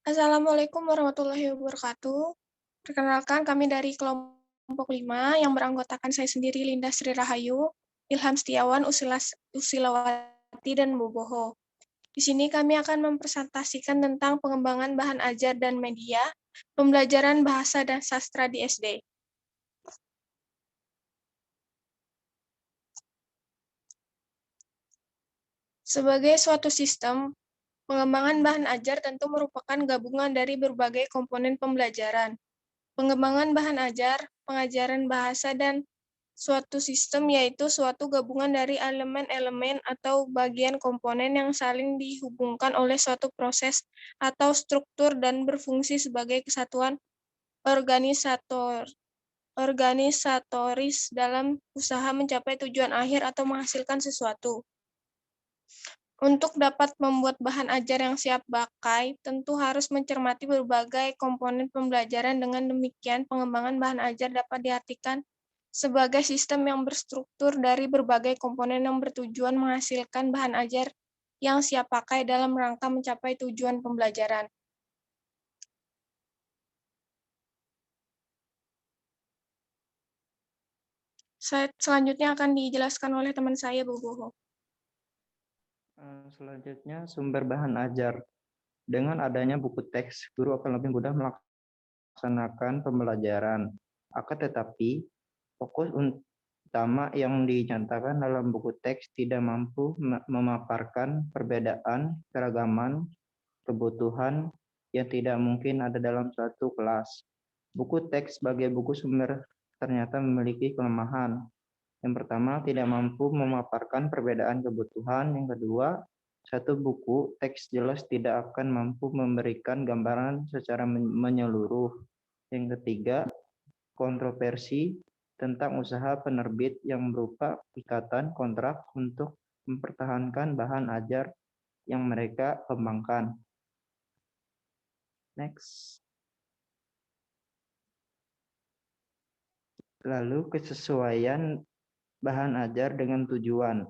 Assalamualaikum warahmatullahi wabarakatuh. Perkenalkan, kami dari kelompok 5 yang beranggotakan saya sendiri, Linda Sri Rahayu, Ilham Setiawan, Usilawati, dan Boboho. Di sini kami akan mempresentasikan tentang pengembangan bahan ajar dan media, pembelajaran bahasa dan sastra di SD. Sebagai suatu sistem, pengembangan bahan ajar tentu merupakan gabungan dari berbagai komponen pembelajaran. Pengembangan bahan ajar, pengajaran bahasa, dan suatu sistem yaitu suatu gabungan dari elemen-elemen atau bagian komponen yang saling dihubungkan oleh suatu proses atau struktur dan berfungsi sebagai kesatuan organisatoris dalam usaha mencapai tujuan akhir atau menghasilkan sesuatu. Untuk dapat membuat bahan ajar yang siap pakai, tentu harus mencermati berbagai komponen pembelajaran. Dengan demikian, pengembangan bahan ajar dapat diartikan sebagai sistem yang berstruktur dari berbagai komponen yang bertujuan menghasilkan bahan ajar yang siap pakai dalam rangka mencapai tujuan pembelajaran. Selanjutnya akan dijelaskan oleh teman saya, Boboho. Selanjutnya, sumber bahan ajar. Dengan adanya buku teks, guru akan lebih mudah melaksanakan pembelajaran. Akan tetapi, fokus utama yang dinyatakan dalam buku teks tidak mampu memaparkan perbedaan, keragaman, kebutuhan yang tidak mungkin ada dalam suatu kelas. Buku teks sebagai buku sumber ternyata memiliki kelemahan. Yang pertama, tidak mampu memaparkan perbedaan kebutuhan. Yang kedua, satu buku teks jelas tidak akan mampu memberikan gambaran secara menyeluruh. Yang ketiga, kontroversi tentang usaha penerbit yang berupa ikatan kontrak untuk mempertahankan bahan ajar yang mereka kembangkan. Next. Lalu kesesuaian bahan ajar dengan tujuan.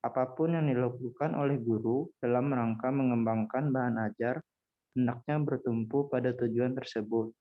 Apapun yang dilakukan oleh guru dalam rangka mengembangkan bahan ajar, hendaknya bertumpu pada tujuan tersebut.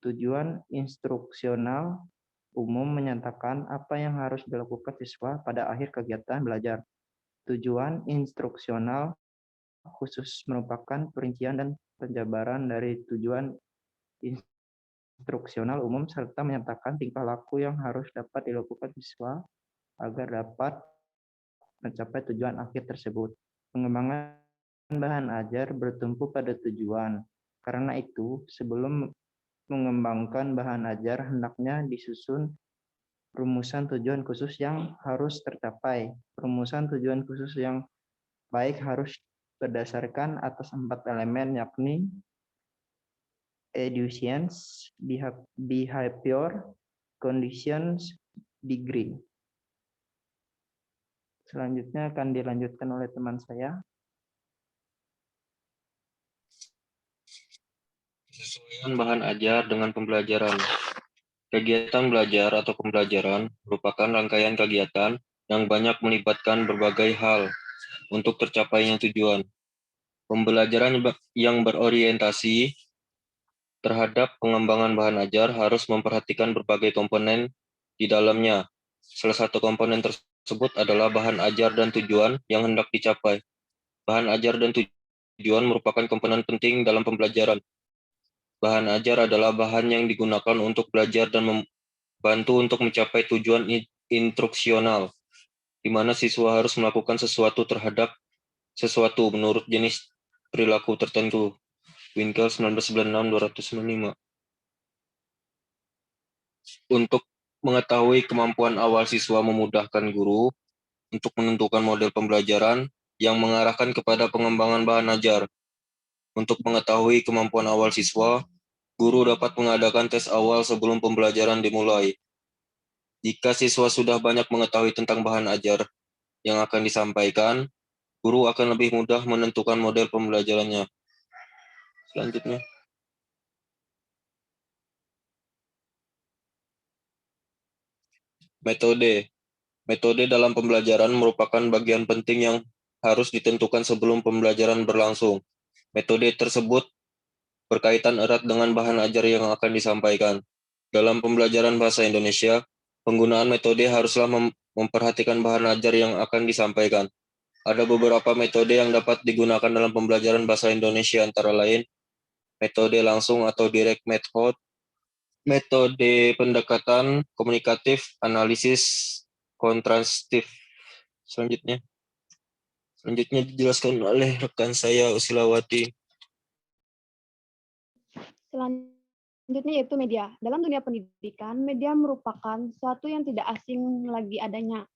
Tujuan instruksional umum menyatakan apa yang harus dilakukan siswa pada akhir kegiatan belajar. Tujuan instruksional khusus merupakan perincian dan penjabaran dari tujuan instruksional umum serta menyatakan tingkah laku yang harus dapat dilakukan siswa agar dapat mencapai tujuan akhir tersebut. Pengembangan bahan ajar bertumpu pada tujuan. Karena itu, sebelum mengembangkan bahan ajar, hendaknya disusun rumusan tujuan khusus yang harus tercapai. Rumusan tujuan khusus yang baik harus berdasarkan atas 4 elemen, yakni educations, behavior, conditions, degree. Selanjutnya akan dilanjutkan oleh teman saya. Kesesuaian bahan ajar dengan pembelajaran. Kegiatan belajar atau pembelajaran merupakan rangkaian kegiatan yang banyak melibatkan berbagai hal untuk tercapainya tujuan. Pembelajaran yang berorientasi terhadap pengembangan bahan ajar harus memperhatikan berbagai komponen di dalamnya. Salah satu komponen tersebut adalah bahan ajar dan tujuan yang hendak dicapai. Bahan ajar dan tujuan merupakan komponen penting dalam pembelajaran. Bahan ajar adalah bahan yang digunakan untuk belajar dan membantu untuk mencapai tujuan instruksional, di mana siswa harus melakukan sesuatu terhadap sesuatu menurut jenis perilaku tertentu. Winkel 1996-295. Untuk mengetahui kemampuan awal siswa memudahkan guru untuk menentukan model pembelajaran yang mengarahkan kepada pengembangan bahan ajar. Untuk mengetahui kemampuan awal siswa, guru dapat mengadakan tes awal sebelum pembelajaran dimulai. Jika siswa sudah banyak mengetahui tentang bahan ajar yang akan disampaikan, guru akan lebih mudah menentukan model pembelajarannya. Selanjutnya. Metode. Metode dalam pembelajaran merupakan bagian penting yang harus ditentukan sebelum pembelajaran berlangsung. Metode tersebut berkaitan erat dengan bahan ajar yang akan disampaikan. Dalam pembelajaran bahasa Indonesia, penggunaan metode haruslah memperhatikan bahan ajar yang akan disampaikan. Ada beberapa metode yang dapat digunakan dalam pembelajaran bahasa Indonesia, antara lain metode langsung atau direct method, metode pendekatan komunikatif, analisis kontrastif. Selanjutnya dijelaskan oleh rekan saya Usilawati. Selanjutnya yaitu media. Dalam dunia pendidikan, media merupakan suatu yang tidak asing lagi adanya.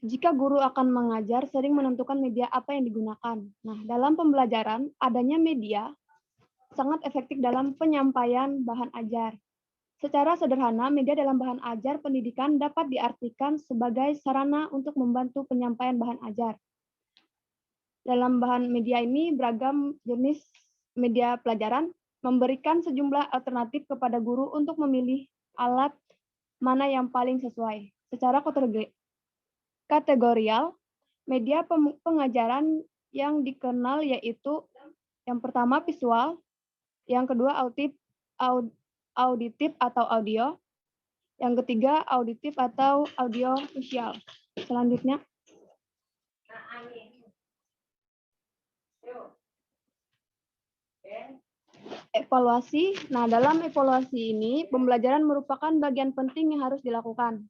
Jika guru akan mengajar, sering menentukan media apa yang digunakan. Nah, dalam pembelajaran, adanya media sangat efektif dalam penyampaian bahan ajar. Secara sederhana, media dalam bahan ajar pendidikan dapat diartikan sebagai sarana untuk membantu penyampaian bahan ajar. Dalam bahan media ini, beragam jenis media pelajaran memberikan sejumlah alternatif kepada guru untuk memilih alat mana yang paling sesuai. Secara kategorial, media pengajaran yang dikenal yaitu yang pertama visual, yang kedua auditif atau audio, yang ketiga auditif atau audio visual. Selanjutnya, evaluasi. Nah, dalam evaluasi ini, pembelajaran merupakan bagian penting yang harus dilakukan.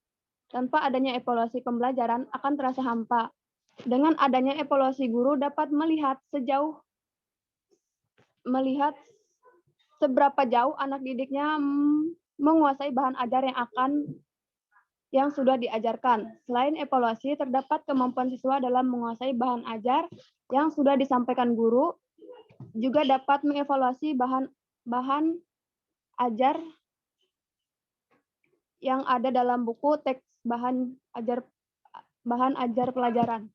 Tanpa adanya evaluasi pembelajaran akan terasa hampa. Dengan adanya evaluasi, guru dapat melihat seberapa jauh anak didiknya menguasai bahan ajar yang sudah diajarkan. Selain evaluasi, terdapat kemampuan siswa dalam menguasai bahan ajar yang sudah disampaikan guru, juga dapat mengevaluasi bahan ajar yang ada dalam buku teks bahan ajar pelajaran.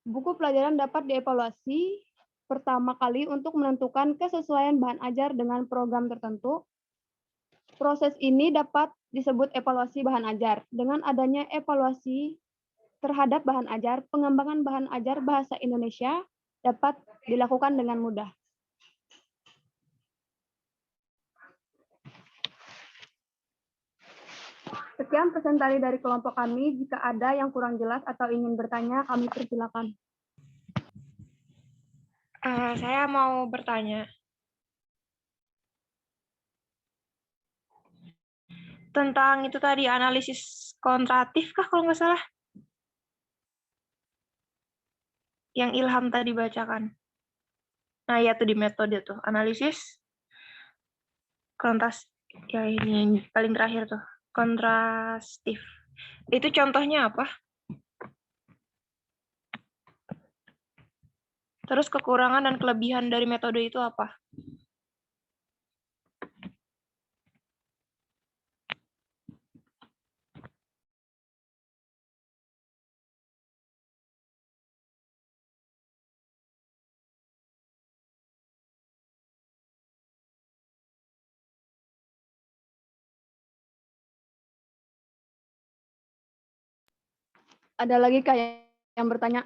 Buku pelajaran dapat dievaluasi pertama kali untuk menentukan kesesuaian bahan ajar dengan program tertentu. Proses ini dapat disebut evaluasi bahan ajar. Dengan adanya evaluasi terhadap bahan ajar, pengembangan bahan ajar bahasa Indonesia dapat dilakukan dengan mudah. Sekian presentasi dari kelompok kami. Jika ada yang kurang jelas atau ingin bertanya, kami persilakan. Saya mau bertanya. Tentang itu tadi, analisis kontratif kah kalau nggak salah? Yang Ilham tadi bacakan. Nah, ya tuh di metode tuh, analisis kontras, ya ini yang paling terakhir tuh, kontrastif. Itu contohnya apa? Terus kekurangan dan kelebihan dari metode itu apa? Ada lagi kayak yang bertanya?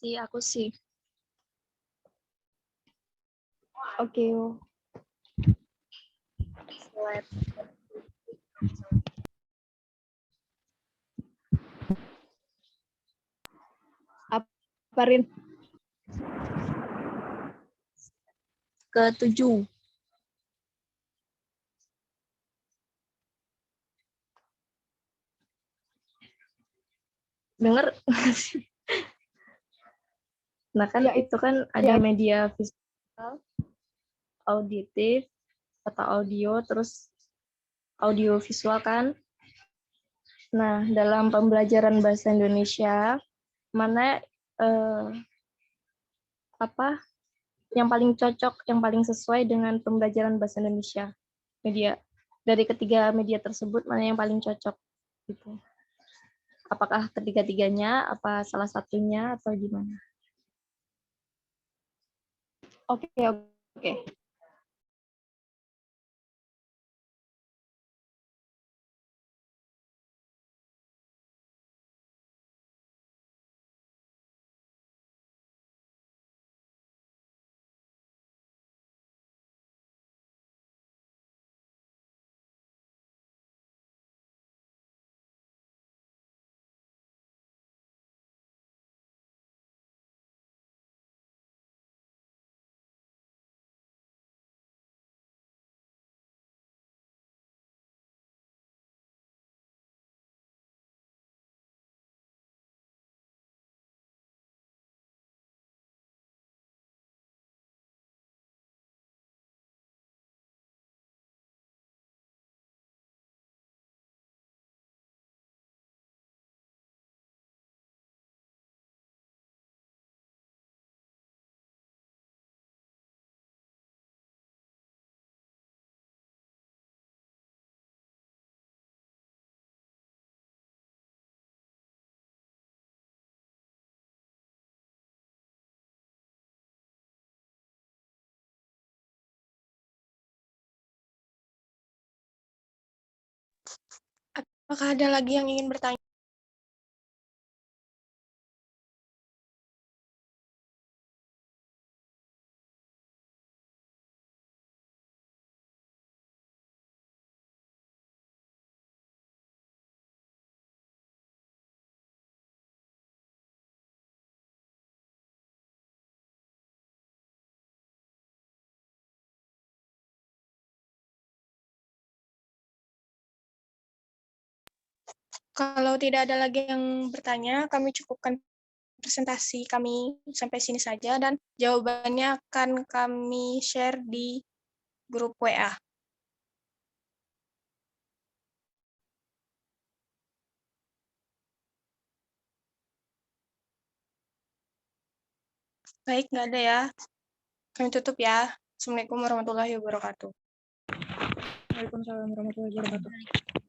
Aku sih. Oke. Parin. Ke-7. Dengar? Nah kan Ya, itu kan ada media visual, auditif, atau audio, terus audio visual kan. Nah, dalam pembelajaran bahasa Indonesia, mana yang paling cocok, yang paling sesuai dengan pembelajaran bahasa Indonesia? Media dari ketiga media tersebut mana yang paling cocok? Gitu. Apakah ketiga-tiganya, apa salah satunya, atau gimana? Oke. Apakah ada lagi yang ingin bertanya? Kalau tidak ada lagi yang bertanya, kami cukupkan presentasi kami sampai sini saja, dan jawabannya akan kami share di grup WA. Baik, nggak ada ya. Kami tutup ya. Assalamualaikum warahmatullahi wabarakatuh. Waalaikumsalam warahmatullahi wabarakatuh.